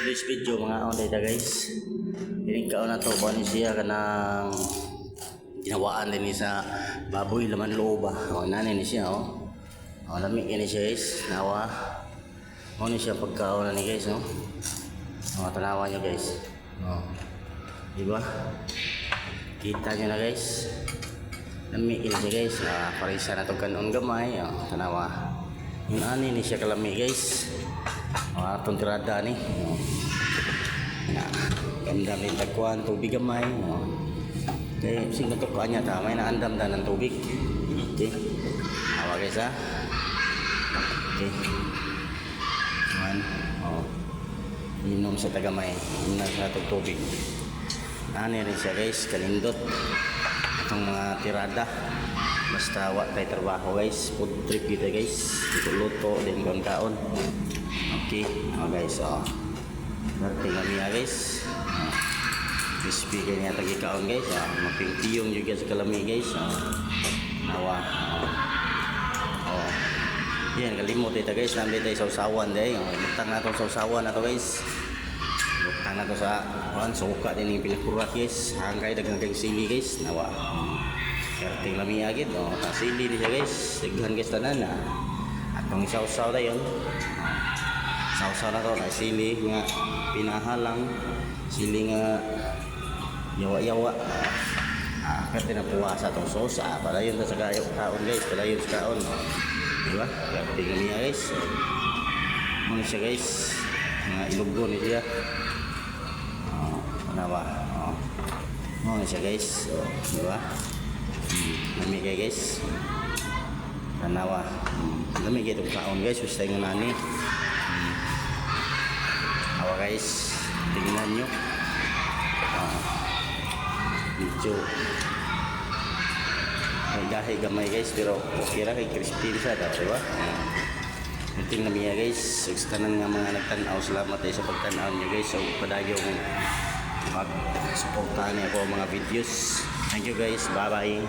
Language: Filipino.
Today's video mga on data guys. Pinigkaon na to ba ni siya kanang ginawaan din ni sa baboy laman loob ba. O nanay ni siya oh. O lamig ini siya guys. Nawa. O ni siya pagkaon na ni guys no. O tanawa niyo guys. O. Di ba? Kita niyo na guys. Lamig ini siya guys. Parisa na to kanon gamay. O tanawa. Yung ani ni siya kalami guys. Atong tirada ni. Ganda rin tagkuhan, tubig gamay. Okay, sing natukuan niya ta, may naandam na ng tubig. Okay. Awa guys ha. Okay. One. Oh. Inom sa tagamay. Inom sa tubig. Ani rin siya guys, kalindot. Itong mga tirada. Basta wak tayo trabaho guys. Food trip kita guys. Luto din kaon-kaon. Okay, guys, berarti kami ya guys. Crispy kayaknya tagi kaon guys. Mapingtiyong juga sekalami guys. Nawa. Yan kalimot ito guys. Nambi tayo sausawan deh. Butang na itong sausawan na to guys. Butang na to sa suka din yung pinakurat guys. Hangkay dagang kang sili guys. Nawa. Berarti kami agad. Sili din siya guys. Sighan guys tanan na. Atong sausaw tayo. Sausaw na to na sili nga pinahalang sili nga yawa-yawa kasi napuwasa itong sosa pala yun sa kaon guys, pala yun sa kaon diba? Kaya tingnan niya guys ano siya guys nga ilugo ni siya ano ba ano siya guys diba? Lamig kayo guys nanawa lamig kayo itong kaon guys gusto yung nani awa guys, tingnan nyo medyo may dahi gamay guys pero okay lang kay crispy siya daw, diba? Tingnan niya guys, tanan nga mga nagtanaw, salamat tayo sa pagtanaw nyo guys. So padayo kong mag-supportahan niya po mga videos. Thank you guys, bye bye.